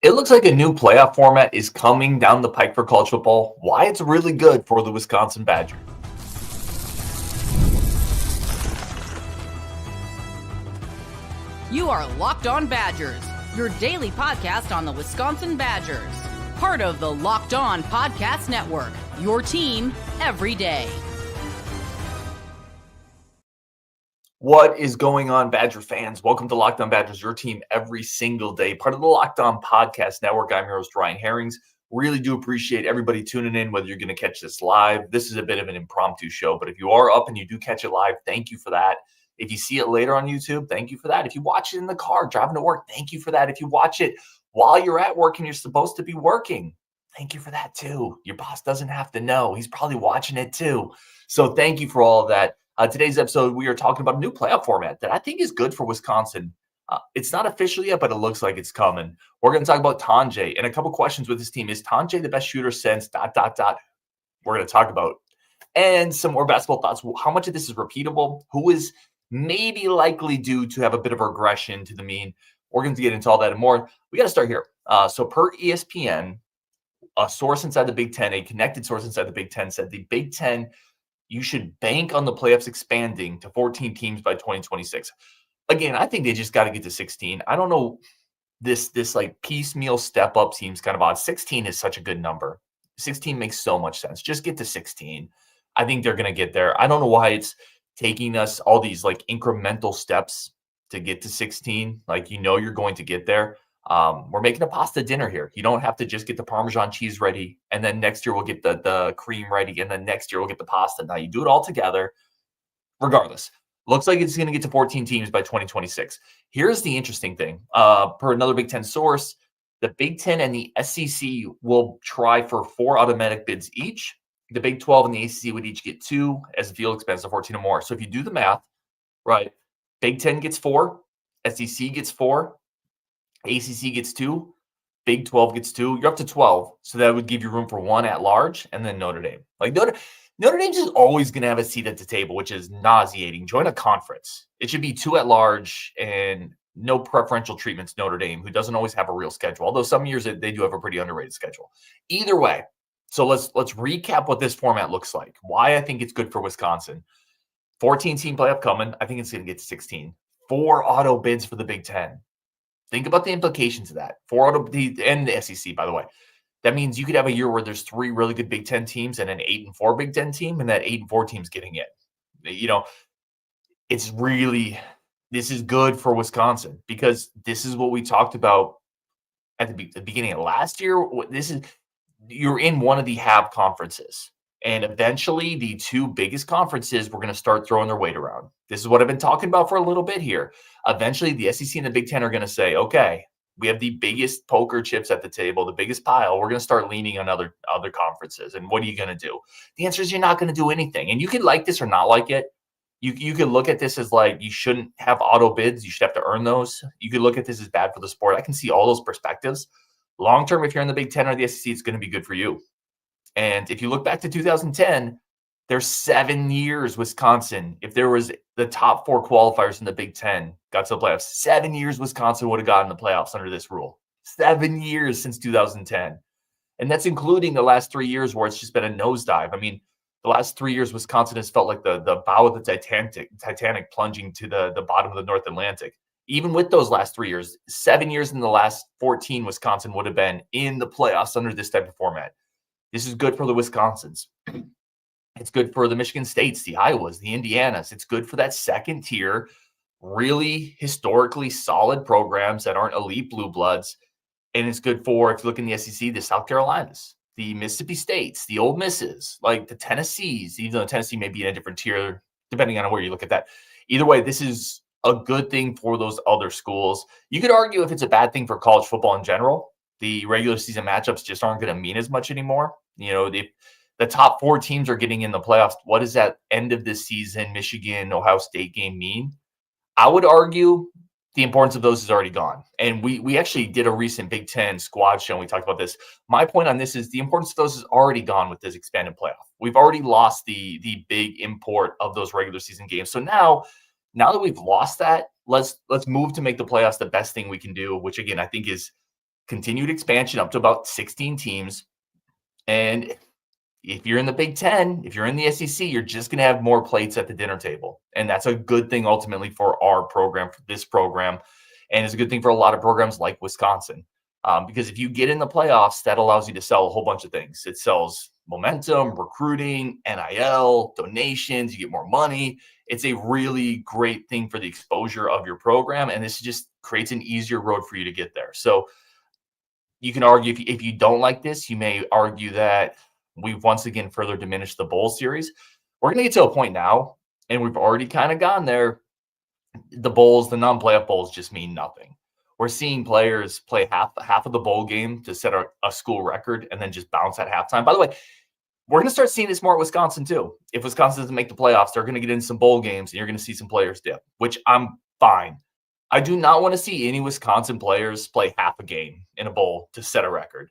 It looks like a new playoff format is coming down the pike for college football. Why it's really good for the Wisconsin Badgers. You are Locked On Badgers, your daily podcast on the Wisconsin Badgers. Part of the Locked On Podcast Network, your team every day. What is going on, Badger fans? Welcome to Locked On Badgers, your team every single day. Part of the Locked On Podcast Network. I'm your host, Ryan Herrings. Really do appreciate everybody tuning in, whether you're going to catch this live. This is a bit of an impromptu show, but if you are up and you do catch it live, thank you for that. If you see it later on YouTube, thank you for that. If you watch it in the car, driving to work, thank you for that. If you watch it while you're at work and you're supposed to be working, thank you for that too. Your boss doesn't have to know. He's probably watching it too. So thank you for all of that. Today's episode, we are talking about a new playoff format that I think is good for Wisconsin. It's not official yet, but it looks like it's coming. We're going to talk about Tonje and a couple questions with this team. Is Tonje the best shooter since ... We're going to talk about. And some more basketball thoughts. How much of this is repeatable? Who is maybe likely due to have a bit of regression to the mean? We're going to get into all that and more. We got to start here. So per ESPN, a source inside the Big Ten, a connected source inside the Big Ten said the Big Ten, you should bank on the playoffs expanding to 14 teams by 2026. Again, I think they just got to get to 16. I don't know. This like piecemeal step up seems kind of odd. 16 is such a good number. 16 makes so much sense. Just get to 16. I think they're going to get there. I don't know why it's taking us all these like incremental steps to get to 16. Like, you're going to get there. We're making a pasta dinner here. You don't have to just get the Parmesan cheese ready, and then next year we'll get the cream ready, and then next year we'll get the pasta. Now you do it all together. Regardless, looks like it's going to get to 14 teams by 2026. Here's the interesting thing. Per another Big Ten source, the Big Ten and the SEC will try for 4 automatic bids each. The Big 12 and the ACC would each get 2 as the field expands to 14 or more. So if you do the math, right, Big 10 gets 4, SEC gets 4, ACC gets 2, Big 12 gets 2. You're up to 12. So that would give you room for 1 at large, and then Notre Dame. Like Notre Dame's just always going to have a seat at the table, which is nauseating. Join a conference. It should be 2 at large and no preferential treatments. Notre Dame, who doesn't always have a real schedule, although some years they do have a pretty underrated schedule. Either way, so let's recap what this format looks like. Why I think it's good for Wisconsin. 14-team playoff coming. I think it's going to get to 16. 4 auto bids for the Big Ten. Think about the implications of that. 4 auto and the SEC, by the way. That means you could have a year where there's 3 really good Big Ten teams and an 8-4 Big Ten team, and that 8-4 team's getting it. It's really, this is good for Wisconsin because this is what we talked about at the beginning of last year. You're in one of the have conferences, and eventually the 2 biggest conferences were going to start throwing their weight around. This is what I've been talking about for a little bit here. Eventually, the SEC and the Big Ten are going to say, okay, we have the biggest poker chips at the table, the biggest pile. We're going to start leaning on other conferences. And what are you going to do? The answer is you're not going to do anything. And you can like this or not like it. You could look at this as like you shouldn't have auto bids. You should have to earn those. You could look at this as bad for the sport. I can see all those perspectives. Long term, if you're in the Big Ten or the SEC, it's going to be good for you. And if you look back to 2010, there's 7 years Wisconsin. If there was the top 4 qualifiers in the Big Ten got to the playoffs, 7 years Wisconsin would have gotten the playoffs under this rule. 7 years since 2010. And that's including the last 3 years where it's just been a nosedive. I mean, the last 3 years, Wisconsin has felt like the bow of the Titanic plunging to the bottom of the North Atlantic. Even with those last 3 years, 7 years in the last 14, Wisconsin would have been in the playoffs under this type of format. This is good for the Wisconsins. It's good for the Michigan States, the Iowas, the Indianas. It's good for that second tier, really historically solid programs that aren't elite blue bloods. And it's good for, if you look in the SEC, the South Carolinas, the Mississippi States, the Ole Misses, like the Tennessees, even though Tennessee may be in a different tier, depending on where you look at that. Either way, this is a good thing for those other schools. You could argue if it's a bad thing for college football in general. The regular season matchups just aren't going to mean as much anymore. The top 4 teams are getting in the playoffs. What does that end of this season, Michigan, Ohio State game mean? I would argue the importance of those is already gone. And we actually did a recent Big Ten squad show, and we talked about this. My point on this is the importance of those is already gone with this expanded playoff. We've already lost the big import of those regular season games. So now that we've lost that, let's move to make the playoffs the best thing we can do, which again, I think is continued expansion up to about 16 teams. And if you're in the Big Ten, if you're in the SEC, you're just going to have more plates at the dinner table. And that's a good thing ultimately for our program, for this program. And it's a good thing for a lot of programs like Wisconsin. Because if you get in the playoffs, that allows you to sell a whole bunch of things. It sells momentum, recruiting, NIL, donations, you get more money. It's a really great thing for the exposure of your program. And this just creates an easier road for you to get there. So you can argue, if you don't like this, you may argue that we've once again further diminished the bowl series. We're going to get to a point now, and we've already kind of gone there. The bowls, the non-playoff bowls just mean nothing. We're seeing players play half of the bowl game to set a school record and then just bounce at halftime. By the way, we're going to start seeing this more at Wisconsin too. If Wisconsin doesn't make the playoffs, they're going to get in some bowl games, and you're going to see some players dip, which I'm fine. I do not want to see any Wisconsin players play half a game in a bowl to set a record.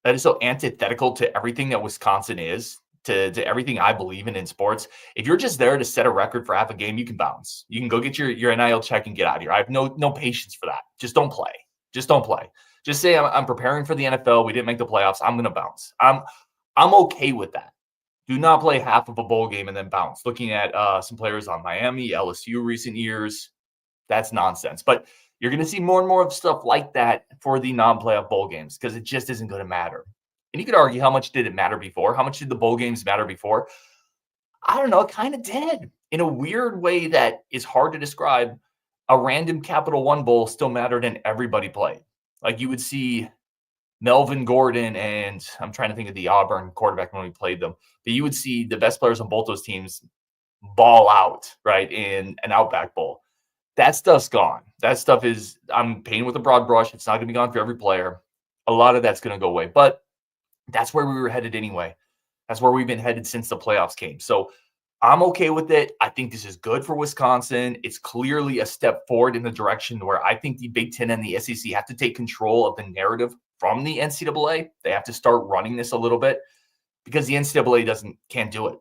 That is so antithetical to everything that Wisconsin is, to everything I believe in sports. If you're just there to set a record for half a game, you can bounce. You can go get your NIL check and get out of here. I have no patience for that. Just don't play. Just don't play. Just say I'm preparing for the NFL. We didn't make the playoffs. I'm going to bounce. I'm okay with that. Do not play half of a bowl game and then bounce. Looking at some players on Miami, LSU recent years, that's nonsense. But you're going to see more and more of stuff like that for the non-playoff bowl games because it just isn't going to matter. And you could argue, how much did it matter before? How much did the bowl games matter before? I don't know. It kind of did. In a weird way that is hard to describe, a random Capital One Bowl still mattered and everybody played. Like you would see Melvin Gordon and I'm trying to think of the Auburn quarterback when we played them, but you would see the best players on both those teams ball out, right, in an Outback Bowl. That stuff's gone. That stuff is, I'm painting with a broad brush. It's not going to be gone for every player. A lot of that's going to go away, but that's where we were headed anyway. That's where we've been headed since the playoffs came. So I'm okay with it. I think this is good for Wisconsin. It's clearly a step forward in the direction where I think the Big Ten and the SEC have to take control of the narrative from the NCAA. They have to start running this a little bit because the NCAA can't do it.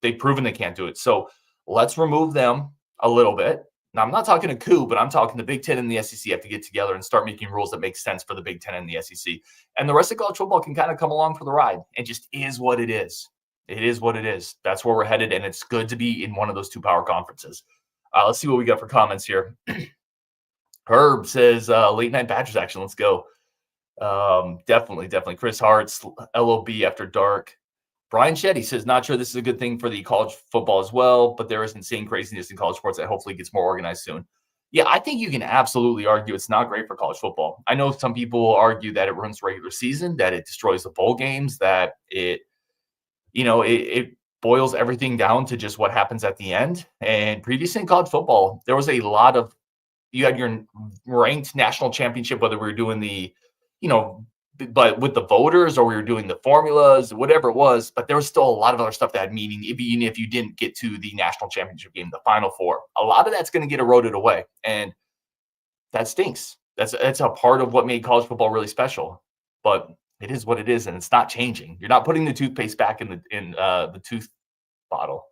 They've proven they can't do it. So let's remove them a little bit. Now, I'm not talking a coup, but I'm talking the Big Ten and the SEC have to get together and start making rules that make sense for the Big Ten and the SEC. And the rest of college football can kind of come along for the ride. It just is what it is. It is what it is. That's where we're headed, and it's good to be in one of those two power conferences. Let's see what we got for comments here. Herb says, late night Badgers action. Let's go. Definitely. Chris Hart's LOB after dark. Brian Shetty says, not sure this is a good thing for the college football as well, but there is insane craziness in college sports that hopefully gets more organized soon. Yeah, I think you can absolutely argue it's not great for college football. I know some people argue that it ruins the regular season, that it destroys the bowl games, that it boils everything down to just what happens at the end. And previously in college football, there was a lot of, you had your ranked national championship, whether we were doing the, but with the voters or we were doing the formulas, whatever it was, but there was still a lot of other stuff that had meaning, even if you didn't get to the national championship game, the Final Four. A lot of that's going to get eroded away, and that stinks. That's a part of what made college football really special, but it is what it is, and it's not changing. You're not putting the toothpaste back in the tooth bottle,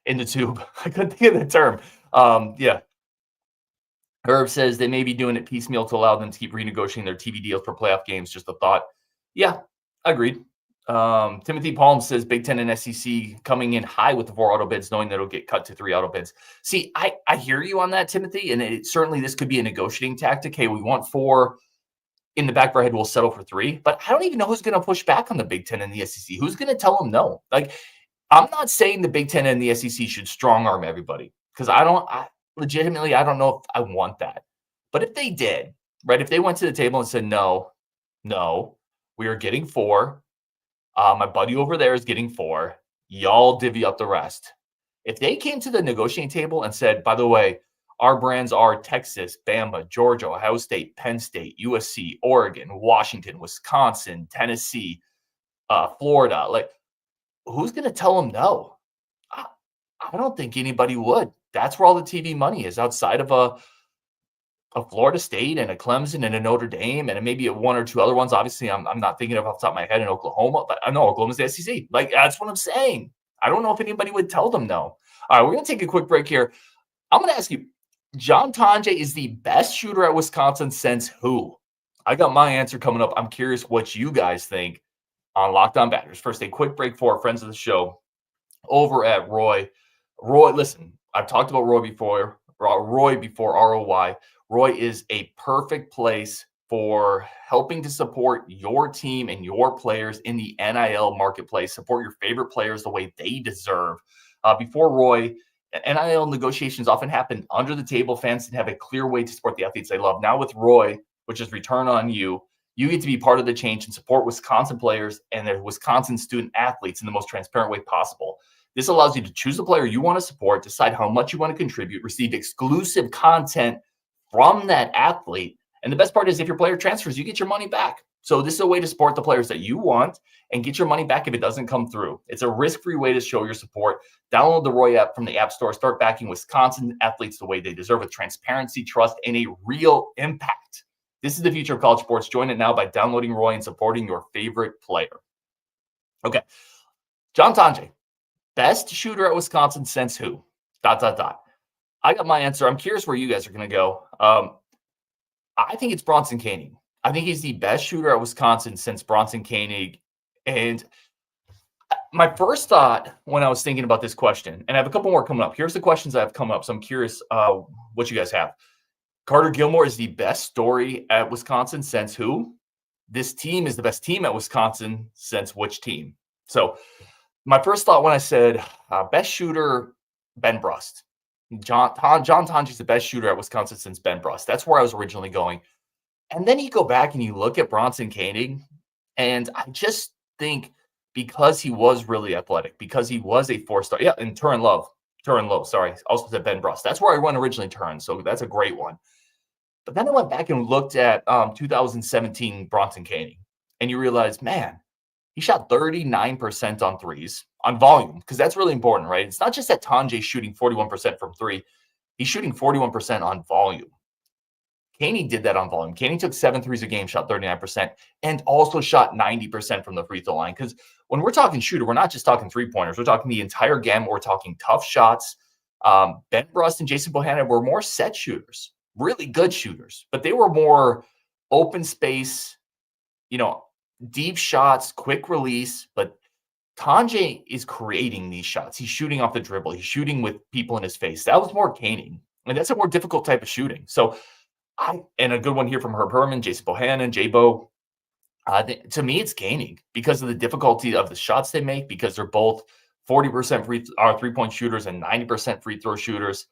in the tube. I couldn't think of the term. Yeah. Herb says they may be doing it piecemeal to allow them to keep renegotiating their TV deals for playoff games. Just a thought. Yeah, agreed. Timothy Palm says Big Ten and SEC coming in high with the 4 auto bids, knowing that it'll get cut to 3 auto bids. See, I hear you on that, Timothy, and certainly this could be a negotiating tactic. Hey, we want 4. In the back of our head, we'll settle for 3. But I don't even know who's going to push back on the Big Ten and the SEC. Who's going to tell them no? Like, I'm not saying the Big Ten and the SEC should strong arm everybody because legitimately, I don't know if I want that. But if they did, right, if they went to the table and said, no, we are getting 4. My buddy over there is getting 4. Y'all divvy up the rest. If they came to the negotiating table and said, by the way, our brands are Texas, Bama, Georgia, Ohio State, Penn State, USC, Oregon, Washington, Wisconsin, Tennessee, Florida. Like, who's going to tell them no? I don't think anybody would. That's where all the TV money is, outside of a Florida State and a Clemson and a Notre Dame and maybe 1 or 2 other ones. Obviously, I'm not thinking of off the top of my head in Oklahoma, but I know Oklahoma's the SEC. Like, that's what I'm saying. I don't know if anybody would tell them no. All right, we're going to take a quick break here. I'm going to ask you, John Tonje is the best shooter at Wisconsin since who? I got my answer coming up. I'm curious what you guys think on Locked On Badgers. First, a quick break for our friends of the show over at Roy. Roy, listen, I've talked about Roy before. Roy before ROY. Roy is a perfect place for helping to support your team and your players in the NIL marketplace. Support your favorite players the way they deserve. Before Roy, NIL negotiations often happen under the table. Fans didn't have a clear way to support the athletes they love. Now with Roy, which is return on you, you get to be part of the change and support Wisconsin players and their Wisconsin student athletes in the most transparent way possible. This allows you to choose the player you want to support, decide how much you want to contribute, receive exclusive content from that athlete. And the best part is if your player transfers, you get your money back. So this is a way to support the players that you want and get your money back if it doesn't come through. It's a risk-free way to show your support. Download the Roy app from the App Store. Start backing Wisconsin athletes the way they deserve with transparency, trust, and a real impact. This is the future of college sports. Join it now by downloading Roy and supporting your favorite player. Okay. John Tonje. Best shooter at Wisconsin since who? ... I got my answer. I'm curious where you guys are going to go. I think it's Bronson Koenig. I think he's the best shooter at Wisconsin since Bronson Koenig. And my first thought when I was thinking about this question, and I have a couple more coming up. Here's the questions that have come up. So I'm curious what you guys have. Carter Gilmore is the best story at Wisconsin since who? This team is the best team at Wisconsin since which team? So my first thought when I said best shooter, Ben Brust. John Tonje is the best shooter at Wisconsin since Ben Brust. That's where I was originally going. And then you go back and you look at Bronson Koenig, and I just think because he was really athletic, because he was a four-star. Yeah, and Turin Lowe, sorry. Also said Ben Brust. That's where I went originally, Turin, so that's a great one. But then I went back and looked at 2017 Bronson Koenig, and you realize, man, he shot 39% on threes on volume, because that's really important, right? It's not just that Tonje shooting 41% from three. He's shooting 41% on volume. Koenig did that on volume. Koenig took 7 threes a game, shot 39%, and also shot 90% from the free throw line. Because when we're talking shooter, we're not just talking three-pointers. We're talking the entire gamut. We're talking tough shots. Ben Brust and Jason Bohannon were more set shooters, really good shooters, but they were more open space, deep shots, quick release. But Tonje is creating these shots. He's shooting off the dribble. He's shooting with people in his face. That was more Koenig, and that's a more difficult type of shooting. So and a good one here from Herb Herman, Jason Bohannon, J-Bo. To me, it's Koenig because of the difficulty of the shots they make, because they're both 40% three-point shooters and 90% free throw shooters.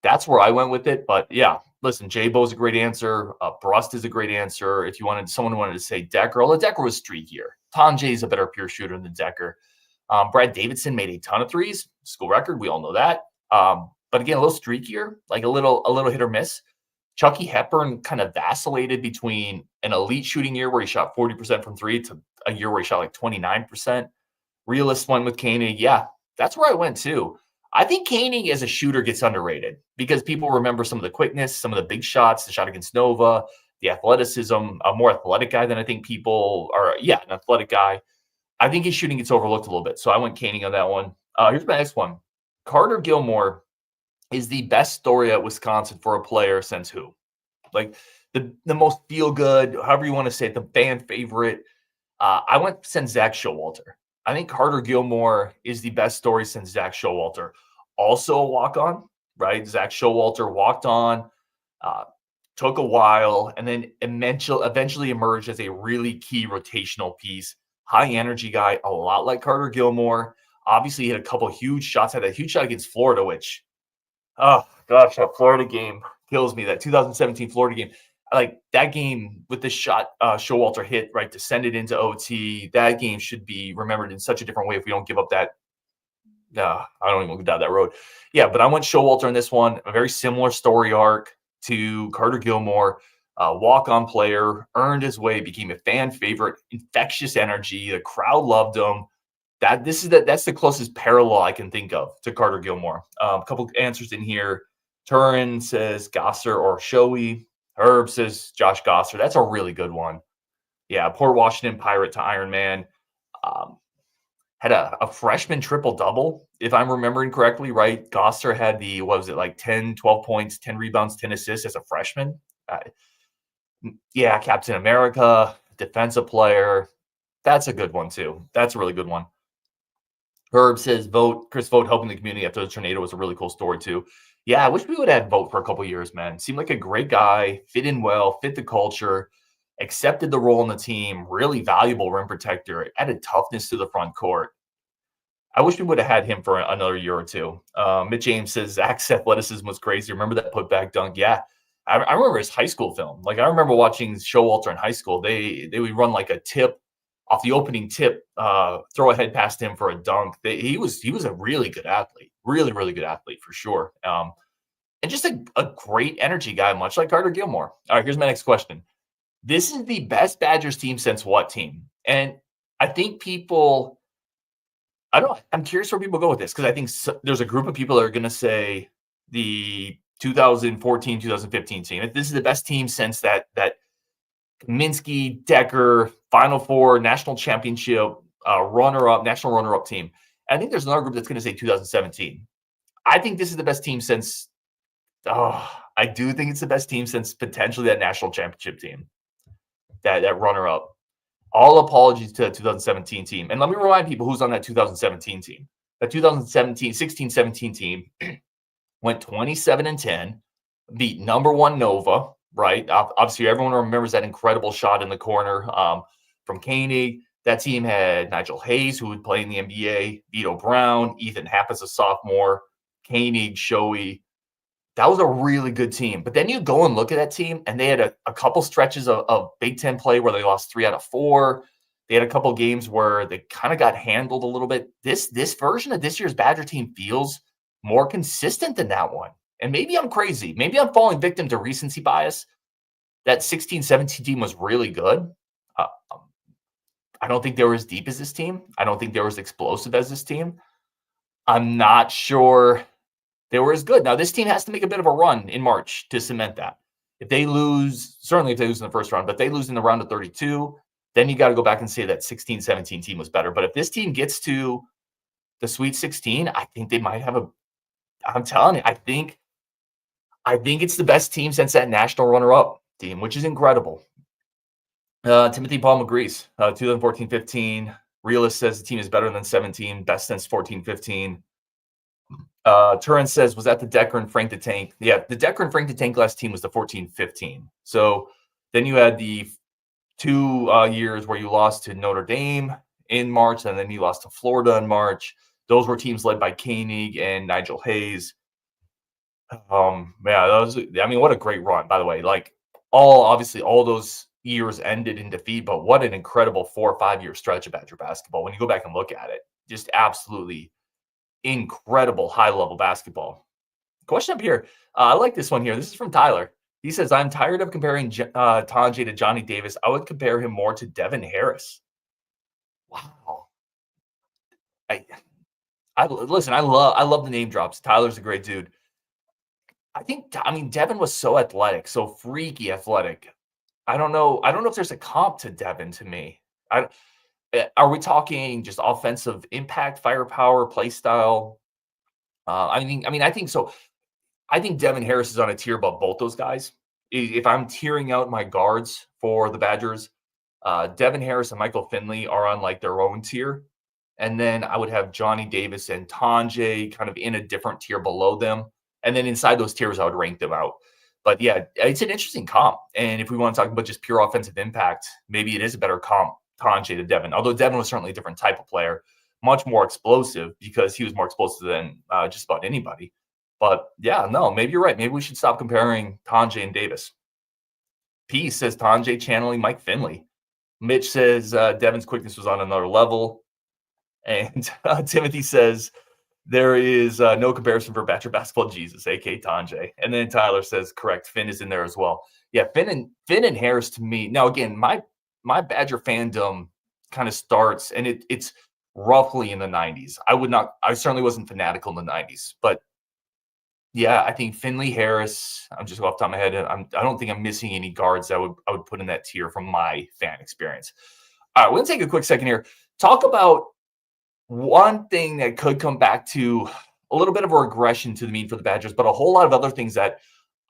That's where I went with it. But yeah, listen, J-Bo's a great answer. Brust is a great answer. If someone wanted to say Decker, although Decker was streakier. Tonje is a better pure shooter than Decker. Brad Davidson made a ton of threes, school record. We all know that. But again, a little streakier, like a little hit or miss. Chucky Hepburn kind of vacillated between an elite shooting year where he shot 40% from three to a year where he shot like 29%. Realist went with Koenig. Yeah, that's where I went too. I think Koenig as a shooter gets underrated because people remember some of the quickness, some of the big shots, the shot against Nova, the athleticism, a more athletic guy than I think people are. Yeah, an athletic guy. I think his shooting gets overlooked a little bit. So I went Koenig on that one. Here's my next one. Carter Gilmore is the best story at Wisconsin for a player since who? Like the most feel good, however you want to say it, the fan favorite. I went since Zach Showalter. I think Carter Gilmore is the best story since Zach Showalter. Also a walk-on, right? Zach Showalter walked on, took a while, and then eventually emerged as a really key rotational piece. High energy guy, a lot like Carter Gilmore. Obviously, he had a couple huge shots. Had a huge shot against Florida, which, oh gosh, that Florida game kills me. That 2017 Florida game, like that game with the shot Showalter hit right to send it into OT. That game should be remembered in such a different way if we don't give up that. I don't even go down that road. Yeah, but I went Showalter in this one. A very similar story arc to Carter Gilmore. Walk-on player, earned his way, became a fan favorite, infectious energy. The crowd loved him. That's the closest parallel I can think of to Carter Gilmore. A couple answers in here. Turin says Gosser or Shoei. Herb says Josh Gosser. That's a really good one. Yeah, Port Washington Pirate to Iron Man. Had a freshman triple-double, if I'm remembering correctly, right? Gosser had 10, 12 points, 10 rebounds, 10 assists as a freshman. Yeah, Captain America, defensive player. That's a good one too. That's a really good one. Herb says, Chris Vogt helping the community after the tornado was a really cool story too. Yeah, I wish we would have had Vogt for a couple of years, man. Seemed like a great guy, fit in well, fit the culture, accepted the role in the team, really valuable rim protector, added toughness to the front court. I wish we would have had him for another year or two. Mitch James says Zach's athleticism was crazy. Remember that putback dunk? Yeah, I remember his high school film. Like I remember watching Showalter in high school. They would run like a tip off the opening tip, throw a head past him for a dunk. He was a really good athlete, really good athlete for sure. And just a great energy guy, much like Carter Gilmore. All right, here's my next question. This is the best Badgers team since what team? And I think people. I'm curious where people go with this because I think there's a group of people that are going to say the 2014, 2015 team. This is the best team since that Kaminsky, Decker, Final Four, national championship, national runner-up team. I think there's another group that's going to say 2017. I think this is the best team since. I do think it's the best team since potentially that national championship team, that runner-up. All apologies to the 2017 team. And let me remind people who's on that 2017 team. That 16-17 team went 27-10, beat number one Nova, right? Obviously, everyone remembers that incredible shot in the corner from Koenig. That team had Nigel Hayes, who would play in the NBA, Vito Brown, Ethan Happ as a sophomore, Koenig, Shoei. That was a really good team. But then you go and look at that team, and they had a couple stretches of Big Ten play where they lost 3 out of 4. They had a couple games where they kind of got handled a little bit. This version of this year's Badger team feels more consistent than that one. And maybe I'm crazy. Maybe I'm falling victim to recency bias. That 16-17 team was really good. I don't think they were as deep as this team. I don't think they were as explosive as this team. I'm not sure they were as good. Now, this team has to make a bit of a run in March to cement that. If they lose, certainly if they lose in the first round, but if they lose in the round of 32, then you got to go back and say that 16-17 team was better. But if this team gets to the Sweet 16, I think they might have I'm telling you, I think it's the best team since that national runner-up team, which is incredible. Timothy Paul agrees. 2014-15, Realist says the team is better than 17, best since 14-15. Turin says, was that the Decker and Frank the Tank? Yeah, the Decker and Frank the Tank last team was the 14-15. So then you had the 2 years where you lost to Notre Dame in March, and then you lost to Florida in March. Those were teams led by Koenig and Nigel Hayes. What a great run, by the way. Like obviously all those years ended in defeat, but what an incredible 4 or 5 year stretch of Badger basketball. When you go back and look at it, just absolutely incredible high-level basketball. Question up here. I like this one here. This is from Tyler. He says, I'm tired of comparing Tanjay to Johnny Davis. I would compare him more to Devin Harris. Wow. Listen, I love the name drops. Tyler's a great dude. Devin was so athletic, so freaky athletic. I don't know if there's a comp to Devin to me. Are we talking just offensive impact, firepower, play style? I think so. I think Devin Harris is on a tier above both those guys. If I'm tiering out my guards for the Badgers, Devin Harris and Michael Finley are on like their own tier. And then I would have Johnny Davis and Tanjay kind of in a different tier below them. And then inside those tiers, I would rank them out. But yeah, it's an interesting comp. And if we want to talk about just pure offensive impact, maybe it is a better comp, Tanjay to Devin. Although Devin was certainly a different type of player, much more explosive because he was more explosive than just about anybody. But yeah, no, maybe you're right. Maybe we should stop comparing Tanjay and Davis. P says Tanjay channeling Mike Finley. Mitch says Devin's quickness was on another level. And Timothy says there is no comparison for Badger basketball Jesus, a.k.a. Tanjay. And then Tyler says, correct, Finn is in there as well. Yeah, Finn and Harris to me. Now, again, my Badger fandom kind of starts, and it's roughly in the 90s. I certainly wasn't fanatical in the 90s. But, yeah, I think Finley, Harris, I'm just off the top of my head. I don't think I'm missing any guards that I would put in that tier from my fan experience. All right, we're going to take a quick second here. Talk about one thing that could come back to a little bit of a regression to the mean for the Badgers, but a whole lot of other things that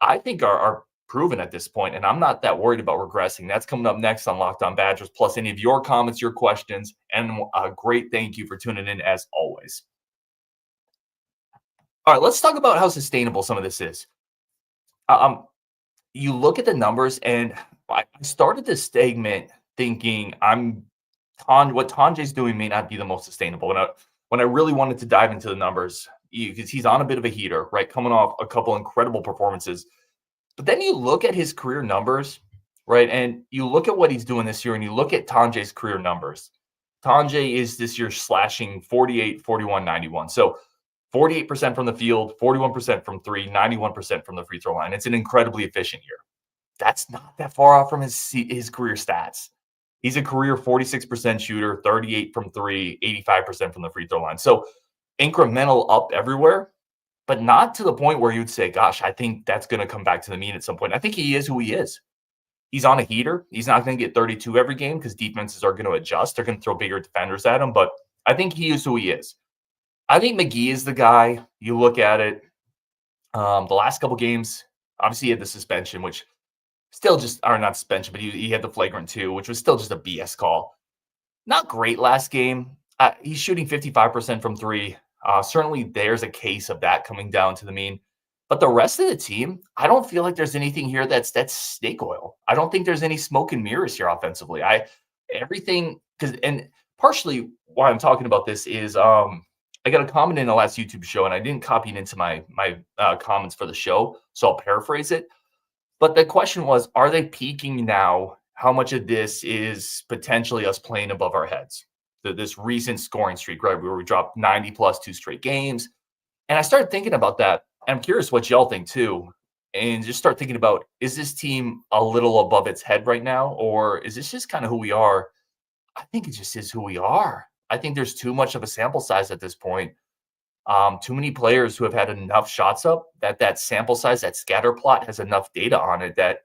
I think are proven at this point, and I'm not that worried about regressing. That's coming up next on Locked On Badgers, plus any of your comments, your questions, and a great thank you for tuning in as always. All right, let's talk about how sustainable some of this is. You look at the numbers, and I started this segment thinking what Tanjay's doing may not be the most sustainable. When I really wanted to dive into the numbers, because he's on a bit of a heater, right? Coming off a couple incredible performances. But then you look at his career numbers, right? And you look at what he's doing this year, and you look at Tanjay's career numbers. Tanjay is this year slashing 48, 41, 91. So 48% from the field, 41% from three, 91% from the free throw line. It's an incredibly efficient year. That's not that far off from his career stats. He's a career 46% shooter, 38 from three, 85% from the free throw line. So incremental up everywhere, but not to the point where you'd say, gosh, I think that's going to come back to the mean at some point. I think he is who he is. He's on a heater. He's not going to get 32 every game because defenses are going to adjust. They're going to throw bigger defenders at him, but I think he is who he is. I think McGee is the guy. You look at it, the last couple games, obviously he had the suspension, which still not suspension, but he had the flagrant 2, which was still just a BS call. Not great last game. He's shooting 55% from three. Certainly there's a case of that coming down to the mean. But the rest of the team, I don't feel like there's anything here that's snake oil. I don't think there's any smoke and mirrors here offensively. And partially why I'm talking about this is I got a comment in the last YouTube show, and I didn't copy it into my comments for the show, so I'll paraphrase it. But the question was, are they peaking now? How much of this is potentially us playing above our heads? This recent scoring streak, right, where we dropped 90 plus 2 straight games. And I started thinking about that. And I'm curious what y'all think too. And just start thinking about, is this team a little above its head right now? Or is this just kind of who we are? I think it just is who we are. I think there's too much of a sample size at this point. Too many players who have had enough shots up that sample size, that scatter plot has enough data on it that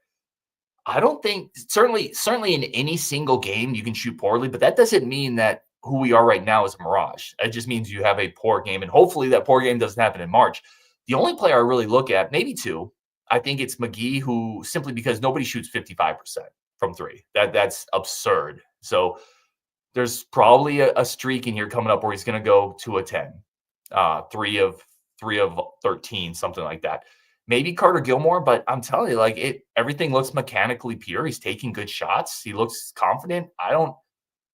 I don't think certainly in any single game you can shoot poorly, but that doesn't mean that who we are right now is a mirage. It just means you have a poor game, and hopefully that poor game doesn't happen in March. The only player I really look at, maybe two, I think it's McGee, who simply because nobody shoots 55% from three. That's absurd. So there's probably a streak in here coming up where he's going to go to a 10, 3 of 13, something like that. Maybe Carter Gilmore, but I'm telling you, everything looks mechanically pure. He's taking good shots. He looks confident. I don't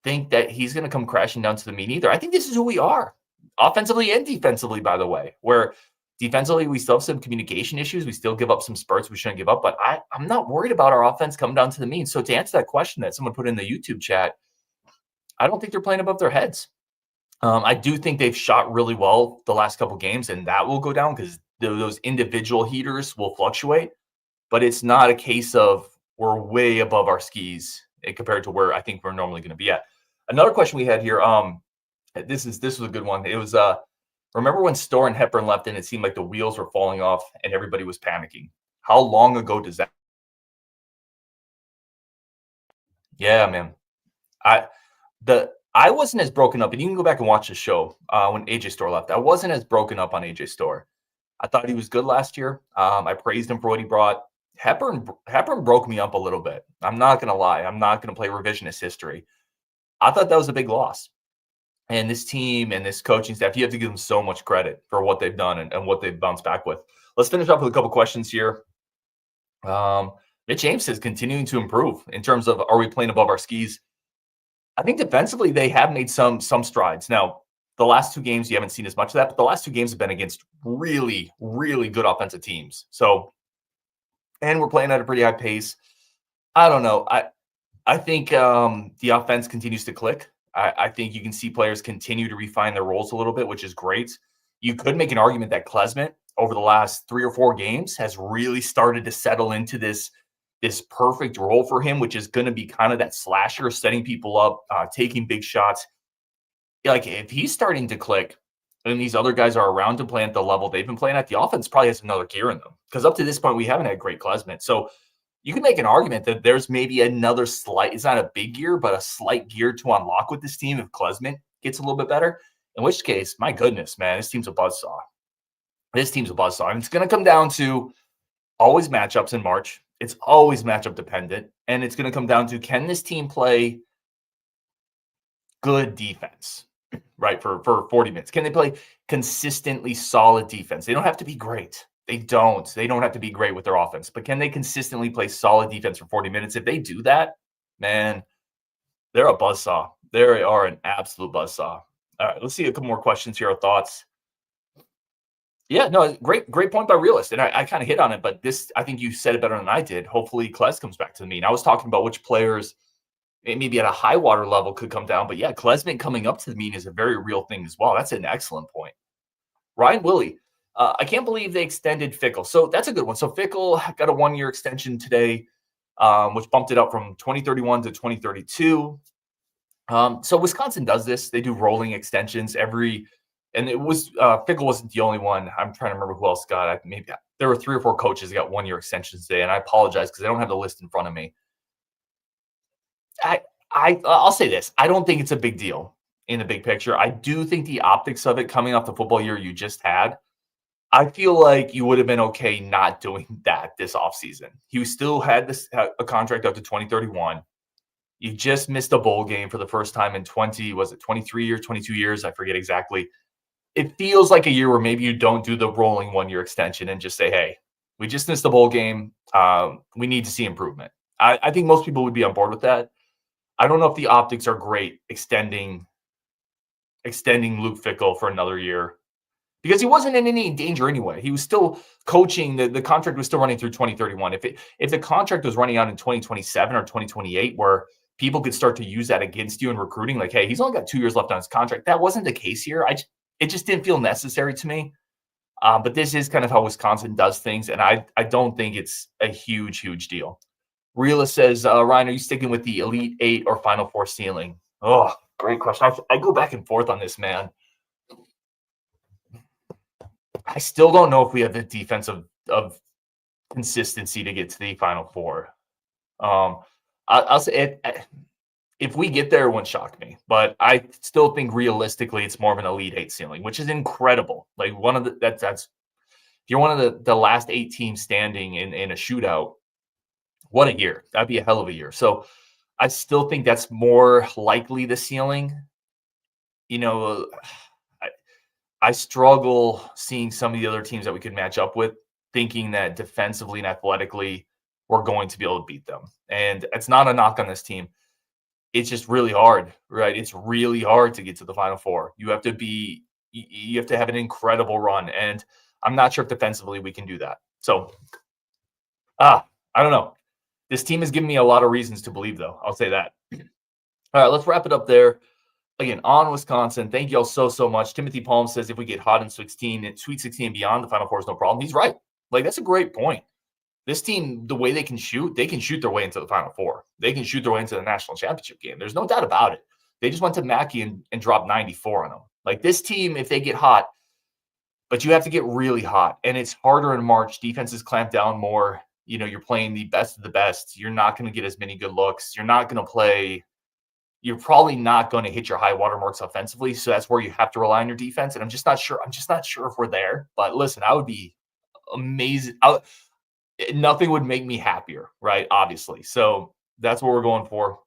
think that he's going to come crashing down to the mean either. I think this is who we are, offensively and defensively, by the way, where defensively we still have some communication issues. We still give up some spurts we shouldn't give up, but I'm not worried about our offense coming down to the mean. So to answer that question that someone put in the YouTube chat, I don't think they're playing above their heads. I do think they've shot really well the last couple games, and that will go down because those individual heaters will fluctuate. But it's not a case of we're way above our skis compared to where I think we're normally going to be at. Another question we had here, this was a good one. It was remember when Storr and Hepburn left and it seemed like the wheels were falling off and everybody was panicking? How long ago does that? Yeah, man. I wasn't as broken up, and you can go back and watch the show when AJ Storr left. I wasn't as broken up on AJ Storr. I thought he was good last year. I praised him for what he brought. Hepburn broke me up a little bit. I'm not going to lie. I'm not going to play revisionist history. I thought that was a big loss. And this team and this coaching staff, you have to give them so much credit for what they've done and what they've bounced back with. Let's finish up with a couple questions here. Mitch Ames is continuing to improve in terms of, are we playing above our skis? I think defensively they have made some strides. Now, the last 2 games, you haven't seen as much of that, but the last 2 games have been against really, really good offensive teams. So, and we're playing at a pretty high pace. I don't know. I think the offense continues to click. I think you can see players continue to refine their roles a little bit, which is great. You could make an argument that Klesmit over the last 3 or 4 games has really started to settle into this perfect role for him, which is going to be kind of that slasher, setting people up, taking big shots. Like if he's starting to click and these other guys are around to play at the level they've been playing at, the offense probably has another gear in them. Because up to this point, we haven't had great Klesmit. So you can make an argument that there's maybe another slight, it's not a big gear, but a slight gear to unlock with this team if Klesmit gets a little bit better. In which case, my goodness, man, this team's a buzzsaw. And it's going to come down to always matchups in March. It's always matchup dependent, and it's going to come down to, can this team play good defense, right, for 40 minutes? Can they play consistently solid defense? They don't have to be great. They don't have to be great with their offense, but can they consistently play solid defense for 40 minutes? If they do that, man, they're a buzzsaw. They are an absolute buzzsaw. All right, let's see a couple more questions here or thoughts. Yeah, no, great point by Realist. And I kind of hit on it, but this, I think you said it better than I did. Hopefully, Klez comes back to the mean. I was talking about which players maybe at a high water level could come down. But yeah, Klesmit coming up to the mean is a very real thing as well. That's an excellent point. Ryan Willie, I can't believe they extended Fickell. So that's a good one. So Fickell got a 1-year extension today, which bumped it up from 2031 to 2032. So Wisconsin does this. They do rolling extensions and it was Fickell wasn't the only one. I'm trying to remember who else got it. Maybe there were 3 or 4 coaches that got 1-year extensions today, and I apologize because I don't have the list in front of me. I'll say this: I don't think it's a big deal in the big picture. I do think the optics of it coming off the football year you just had, I feel like you would have been okay not doing that this offseason. You still had a contract up to 2031. You just missed a bowl game for the first time in 23 years, 22 years? I forget exactly. It feels like a year where maybe you don't do the rolling 1-year extension and just say, hey, we just missed the bowl game. We need to see improvement. I think most people would be on board with that. I don't know if the optics are great extending Luke Fickell for another year, because he wasn't in any danger anyway. He was still coaching. The contract was still running through 2031. If the contract was running out in 2027 or 2028, where people could start to use that against you in recruiting, like, hey, he's only got 2 years left on his contract. That wasn't the case here. It just didn't feel necessary to me. But this is kind of how Wisconsin does things, and I don't think it's a huge deal. Realist says, Ryan, are you sticking with the Elite 8 or Final Four ceiling? Oh, great question. I go back and forth on this, man. I still don't know if we have the defense of consistency to get to the Final Four. I'll say it. If we get there, it wouldn't shock me. But I still think realistically, it's more of an Elite 8 ceiling, which is incredible. Like that's if you're one of the last 8 teams standing in a shootout, what a year. That'd be a hell of a year. So I still think that's more likely the ceiling. You know, I struggle seeing some of the other teams that we could match up with, thinking that defensively and athletically we're going to be able to beat them. And it's not a knock on this team. It's just really hard, right? It's really hard to get to the Final Four. You have to have an incredible run. And I'm not sure if defensively we can do that. So, I don't know. This team has given me a lot of reasons to believe, though. I'll say that. All right, let's wrap it up there. Again, on Wisconsin, thank you all so much. Timothy Palm says if we get hot in Sweet 16 and beyond, the Final Four is no problem. He's right. Like, that's a great point. This team, the way they can shoot their way into the Final Four. They can shoot their way into the national championship game. There's no doubt about it. They just went to Mackey and dropped 94 on them. Like, this team, if they get hot, but you have to get really hot, and it's harder in March. Defenses clamp down more. You know, you're playing the best of the best. You're not going to get as many good looks. You're probably not going to hit your high water marks offensively. So that's where you have to rely on your defense. And I'm just not sure if we're there. But listen, I would be amazing. Nothing would make me happier, right? Obviously. So that's what we're going for.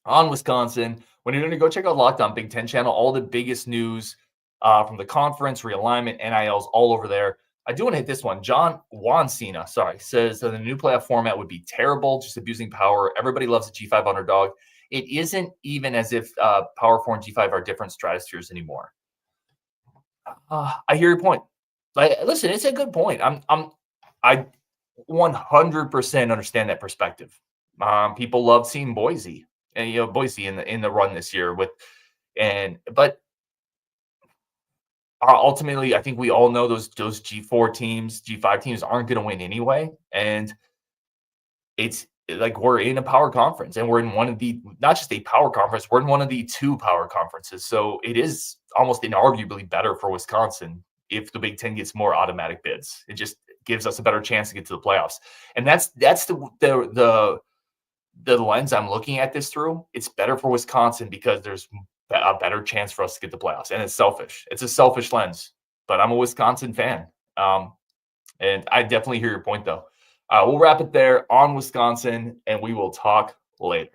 On Wisconsin, when you're going to go check out Locked On Big Ten channel, all the biggest news from the conference, realignment, NILs, all over there. I do want to hit this one. John Wansina, says that the new playoff format would be terrible, just abusing power. Everybody loves a G5 underdog. It isn't even as if Power 4 and G5 are different stratospheres anymore. I hear your point. Listen, it's a good point. I 100% understand that perspective. People love seeing Boise, and Boise in the run this year but ultimately, I think we all know those G4 teams, G5 teams aren't going to win anyway. And it's like we're in a power conference, and we're in one of the, not just a power conference, we're in one of the 2 power conferences. So it is almost inarguably better for Wisconsin if the Big Ten gets more automatic bids. It just gives us a better chance to get to the playoffs. And that's the lens I'm looking at this through. It's better for Wisconsin because there's a better chance for us to get the playoffs. And it's selfish. It's a selfish lens, but I'm a Wisconsin fan. And I definitely hear your point, though. We'll wrap it there on Wisconsin, and we will talk later.